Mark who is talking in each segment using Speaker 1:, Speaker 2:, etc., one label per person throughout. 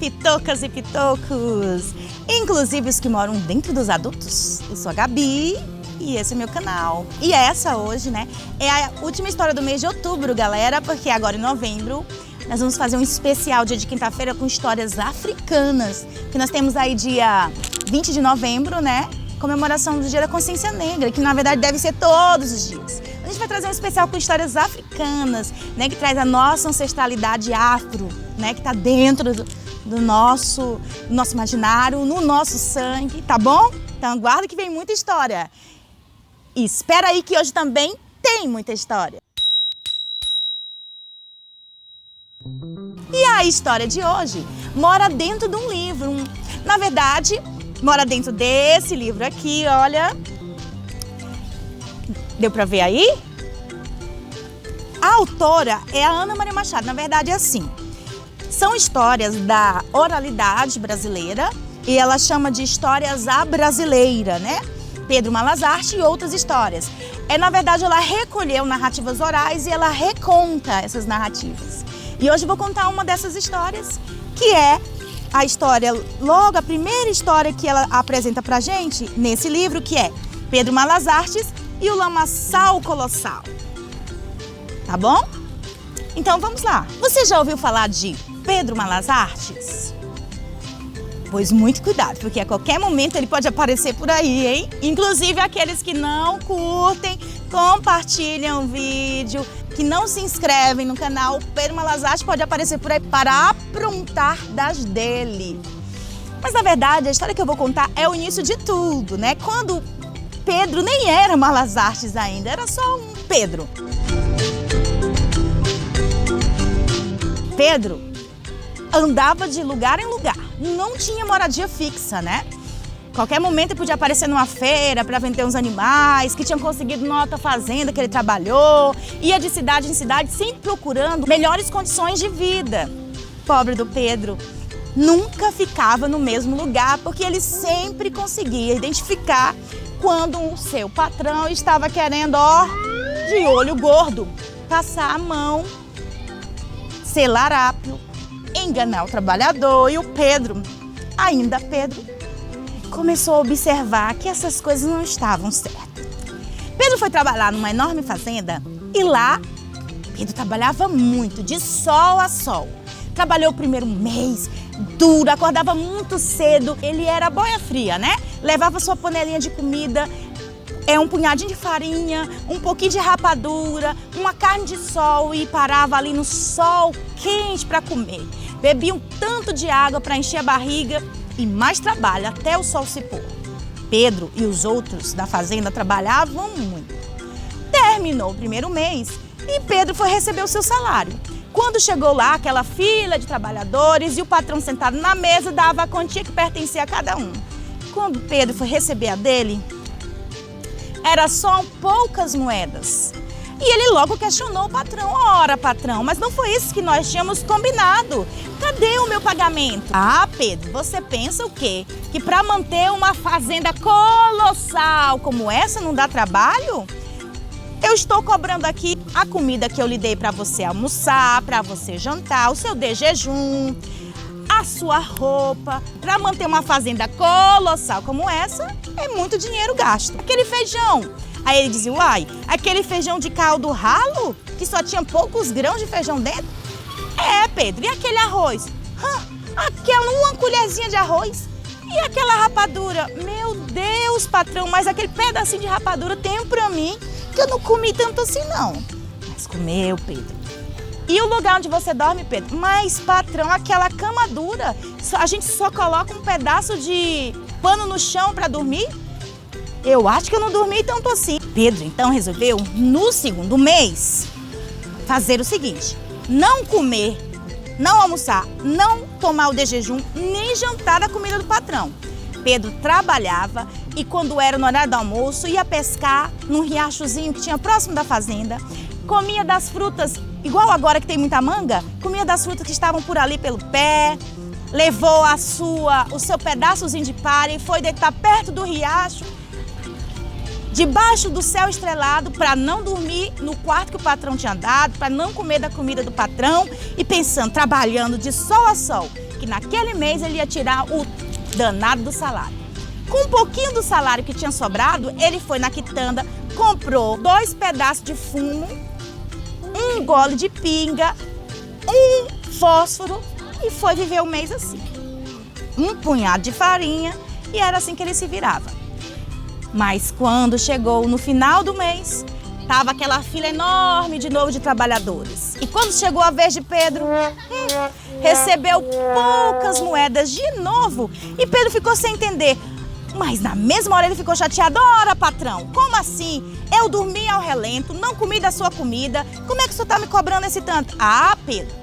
Speaker 1: pitocas e pitocos, inclusive os que moram dentro dos adultos. Eu sou a Gabi e esse é meu canal. E essa hoje, né, é a última história do mês de outubro, galera, porque agora em novembro nós vamos fazer um especial dia de quinta-feira com histórias africanas, que nós temos aí dia 20 de novembro, né, comemoração do Dia da Consciência Negra, que na verdade deve ser todos os dias. A gente vai trazer um especial com histórias africanas, né, que traz a nossa ancestralidade afro, né, que está dentro do nosso imaginário, no nosso sangue, tá bom? Então aguarda que vem muita história. E espera aí que hoje também tem muita história. E a história de hoje mora dentro de um livro. Na verdade, mora dentro desse livro aqui, olha. Deu pra ver aí? A autora é a Ana Maria Machado. Na verdade é assim. São histórias da oralidade brasileira e ela chama de histórias à brasileira, né? Pedro Malazarte e outras histórias. Na verdade, ela recolheu narrativas orais e ela reconta essas narrativas. E hoje eu vou contar uma dessas histórias, que é a história, logo a primeira história que ela apresenta pra gente nesse livro, que é Pedro Malazarte e o Lamaçal Colossal. Tá bom? Então vamos lá. Você já ouviu falar de Pedro Malazarte? Pois muito cuidado, porque a qualquer momento ele pode aparecer por aí, hein? Inclusive aqueles que não curtem, compartilham o vídeo, que não se inscrevem no canal, Pedro Malazarte pode aparecer por aí para aprontar das dele. Mas na verdade a história que eu vou contar é o início de tudo, né? Quando Pedro nem era Malazarte ainda, era só um Pedro. Pedro andava de lugar em lugar, não tinha moradia fixa, né? Qualquer momento ele podia aparecer numa feira para vender uns animais que tinham conseguido numa outra fazenda que ele trabalhou, ia de cidade em cidade sempre procurando melhores condições de vida. Pobre do Pedro, nunca ficava no mesmo lugar porque ele sempre conseguia identificar quando o seu patrão estava querendo, ó, de olho gordo, passar a mão, ser larápio, enganar o trabalhador. E o Pedro, ainda Pedro, começou a observar que essas coisas não estavam certas. Pedro foi trabalhar numa enorme fazenda e lá Pedro trabalhava muito, de sol a sol. Trabalhou o primeiro mês, duro, acordava muito cedo. Ele era boia fria, né? Levava sua panelinha de comida, um punhadinho de farinha, um pouquinho de rapadura, uma carne de sol e parava ali no sol quente para comer. Bebia um tanto de água para encher a barriga e mais trabalho até o sol se pôr. Pedro e os outros da fazenda trabalhavam muito. Terminou o primeiro mês e Pedro foi receber o seu salário. Quando chegou lá, aquela fila de trabalhadores e o patrão sentado na mesa dava a quantia que pertencia a cada um. Quando Pedro foi receber a dele, era só poucas moedas. E ele logo questionou o patrão. Ora, patrão, mas não foi isso que nós tínhamos combinado. Cadê o meu pagamento? Ah, Pedro, você pensa o quê? Que para manter uma fazenda colossal como essa não dá trabalho? Eu estou cobrando aqui a comida que eu lhe dei para você almoçar, para você jantar, o seu de jejum, a sua roupa. Para manter uma fazenda colossal como essa, é muito dinheiro gasto. Aquele feijão. Aí ele dizia, uai, aquele feijão de caldo ralo, que só tinha poucos grãos de feijão dentro? É, Pedro, e aquele arroz? Aquela uma colherzinha de arroz? E aquela rapadura? Meu Deus, patrão, mas aquele pedacinho de rapadura tem pra mim, que eu não comi tanto assim não. Mas comeu, Pedro. E o lugar onde você dorme, Pedro? Mas, patrão, aquela cama dura, a gente só coloca um pedaço de pano no chão pra dormir? Eu acho que eu não dormi tanto assim. Pedro, então, resolveu, no segundo mês, fazer o seguinte. Não comer, não almoçar, não tomar o de jejum, nem jantar da comida do patrão. Pedro trabalhava e quando era no horário do almoço, ia pescar num riachozinho que tinha próximo da fazenda. Comia das frutas, igual agora que tem muita manga, comia das frutas que estavam por ali pelo pé. Levou o seu pedaçozinho de palha e foi deitar perto do riacho, debaixo do céu estrelado, para não dormir no quarto que o patrão tinha dado, para não comer da comida do patrão e pensando, trabalhando de sol a sol, que naquele mês ele ia tirar o danado do salário. Com um pouquinho do salário que tinha sobrado, ele foi na quitanda, comprou 2 pedaços de fumo, um gole de pinga, um fósforo e foi viver o mês assim. Um punhado de farinha e era assim que ele se virava. Mas quando chegou no final do mês, tava aquela fila enorme de novo de trabalhadores. E quando chegou a vez de Pedro, recebeu poucas moedas de novo. E Pedro ficou sem entender. Mas na mesma hora ele ficou chateado. Ora, patrão, como assim? Eu dormi ao relento, não comi da sua comida. Como é que o senhor tá me cobrando esse tanto? Ah, Pedro,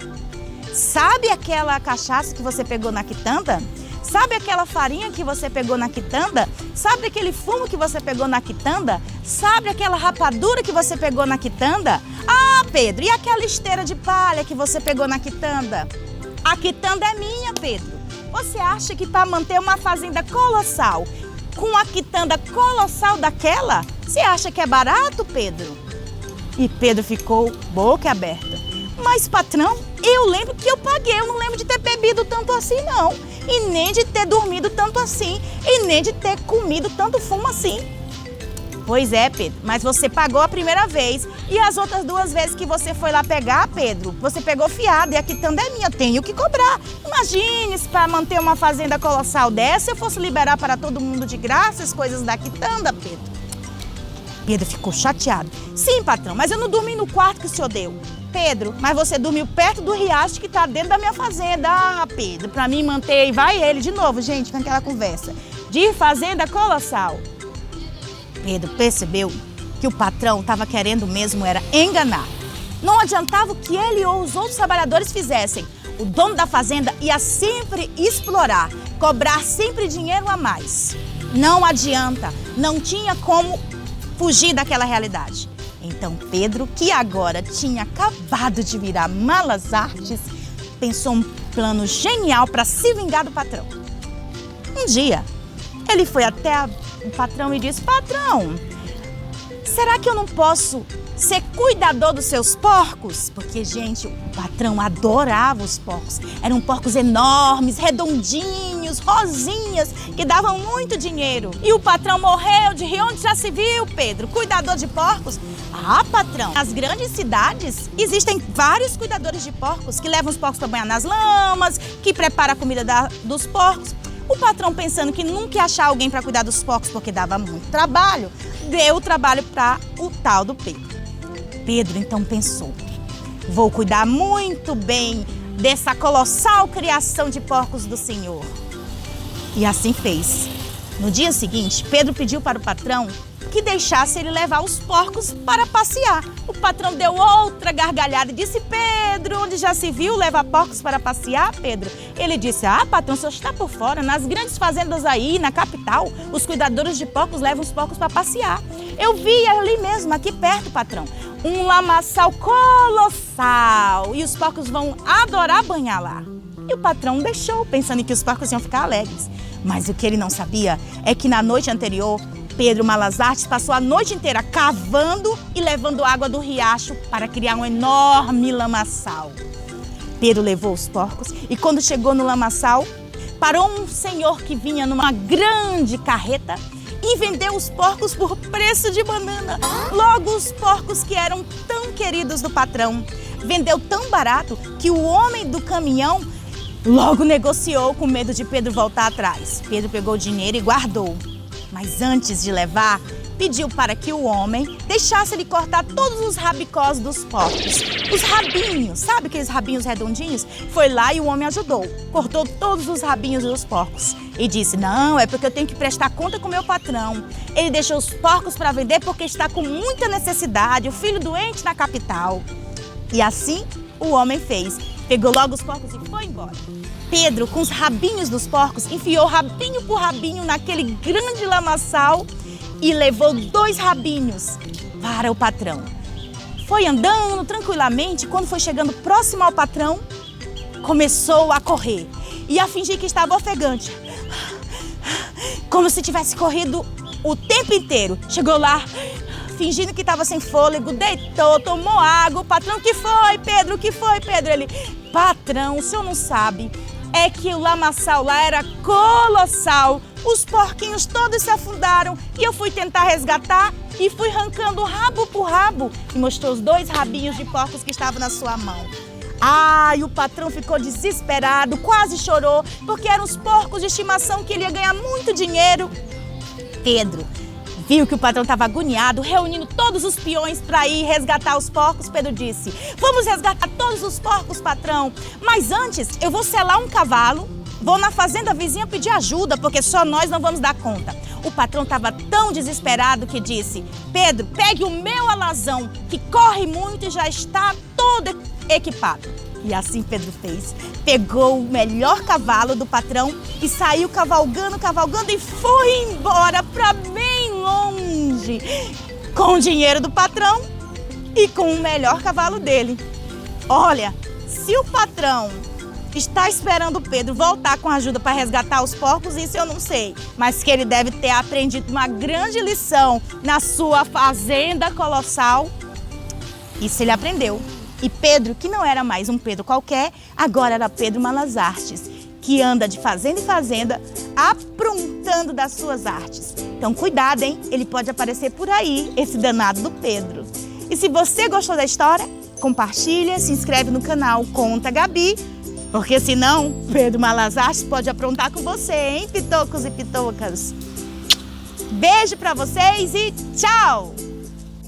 Speaker 1: sabe aquela cachaça que você pegou na quitanda? Sabe aquela farinha que você pegou na quitanda? Sabe aquele fumo que você pegou na quitanda? Sabe aquela rapadura que você pegou na quitanda? Ah, Pedro, e aquela esteira de palha que você pegou na quitanda? A quitanda é minha, Pedro. Você acha que para manter uma fazenda colossal, com a quitanda colossal daquela, você acha que é barato, Pedro? E Pedro ficou boca aberta. Mas, patrão, eu lembro que eu paguei, eu não lembro de ter bebido tanto assim, não. E nem de ter dormido tanto assim, e nem de ter comido tanto fumo assim. Pois é, Pedro, mas você pagou a primeira vez e as outras 2 vezes que você foi lá pegar, Pedro, você pegou fiado e a quitanda é minha, eu tenho que cobrar. Imagine se para manter uma fazenda colossal dessa eu fosse liberar para todo mundo de graça as coisas da quitanda, Pedro. Pedro ficou chateado. Sim, patrão, mas eu não dormi no quarto que o senhor deu. Pedro, mas você dormiu perto do riacho que está dentro da minha fazenda. Ah, Pedro, para mim manter, vai ele de novo, gente, com aquela conversa de fazenda colossal. Pedro percebeu que o patrão estava querendo mesmo era enganar. Não adiantava o que ele ou os outros trabalhadores fizessem. O dono da fazenda ia sempre explorar, cobrar sempre dinheiro a mais. Não adianta, não tinha como fugir daquela realidade. Então Pedro, que agora tinha acabado de virar malas artes, pensou um plano genial para se vingar do patrão. Um dia, ele foi até o patrão e disse: patrão, será que eu não posso ser cuidador dos seus porcos? Porque, gente, o patrão adorava os porcos. Eram porcos enormes, redondinhos, rosinhas, que davam muito dinheiro. E o patrão morreu de rir. Onde já se viu, Pedro? Cuidador de porcos? Ah, patrão, nas grandes cidades existem vários cuidadores de porcos que levam os porcos para banhar nas lamas, que preparam a comida dos porcos. O patrão, pensando que nunca ia achar alguém para cuidar dos porcos porque dava muito trabalho, deu o trabalho para o tal do Pedro. Pedro então pensou: vou cuidar muito bem dessa colossal criação de porcos do Senhor. E assim fez. No dia seguinte, Pedro pediu para o patrão que deixasse ele levar os porcos para passear. O patrão deu outra gargalhada e disse: Pedro, onde já se viu levar porcos para passear, Pedro? Ele disse: ah, patrão, o senhor está por fora. Nas grandes fazendas aí, na capital, os cuidadores de porcos levam os porcos para passear. Eu vi ali mesmo, aqui perto, patrão, um lamaçal colossal e os porcos vão adorar banhar lá. E o patrão deixou, pensando que os porcos iam ficar alegres. Mas o que ele não sabia é que na noite anterior, Pedro Malas Artes passou a noite inteira cavando e levando água do riacho para criar um enorme lamaçal. Pedro levou os porcos e quando chegou no lamaçal, parou um senhor que vinha numa grande carreta e vendeu os porcos por preço de banana. Logo, os porcos que eram tão queridos do patrão, vendeu tão barato que o homem do caminhão logo negociou com medo de Pedro voltar atrás. Pedro pegou o dinheiro e guardou. Mas antes de levar, pediu para que o homem deixasse ele cortar todos os rabicós dos porcos. Os rabinhos, sabe aqueles rabinhos redondinhos? Foi lá e o homem ajudou. Cortou todos os rabinhos dos porcos. E disse: não, é porque eu tenho que prestar conta com o meu patrão. Ele deixou os porcos para vender porque está com muita necessidade, o filho doente na capital. E assim o homem fez. Pegou logo os porcos e foi embora. Pedro, com os rabinhos dos porcos, enfiou rabinho por rabinho naquele grande lamaçal e levou 2 rabinhos para o patrão. Foi andando tranquilamente, quando foi chegando próximo ao patrão, começou a correr e a fingir que estava ofegante, como se tivesse corrido o tempo inteiro. Chegou lá, fingindo que estava sem fôlego, deitou, tomou água. O patrão: o que foi, Pedro? O que foi, Pedro? Ele: patrão, o senhor não sabe. é que o lamaçal lá era colossal. Os porquinhos todos se afundaram e eu fui tentar resgatar e fui arrancando rabo por rabo e mostrou os 2 rabinhos de porcos que estavam na sua mão. Ai, o patrão ficou desesperado, quase chorou, porque eram os porcos de estimação que ele ia ganhar muito dinheiro. Pedro viu que o patrão estava agoniado, reunindo todos os peões para ir resgatar os porcos. Pedro disse: vamos resgatar todos os porcos, patrão, mas antes eu vou selar um cavalo, vou na fazenda vizinha pedir ajuda, porque só nós não vamos dar conta. O patrão estava tão desesperado que disse: Pedro, pegue o meu alazão, que corre muito e já está todo equipado. E assim Pedro fez. Pegou o melhor cavalo do patrão e saiu cavalgando e foi embora para bem longe, com o dinheiro do patrão e com o melhor cavalo dele. Olha, se o patrão está esperando o Pedro voltar com ajuda para resgatar os porcos, isso eu não sei. Mas que ele deve ter aprendido uma grande lição na sua fazenda colossal, isso ele aprendeu. E Pedro, que não era mais um Pedro qualquer, agora era Pedro Malas Artes, que anda de fazenda em fazenda, aprontando das suas artes. Então cuidado, hein? Ele pode aparecer por aí, esse danado do Pedro. E se você gostou da história, compartilha, se inscreve no canal Conta Gabi, porque senão Pedro Malas Artes pode aprontar com você, hein, pitocos e pitocas? Beijo pra vocês e tchau!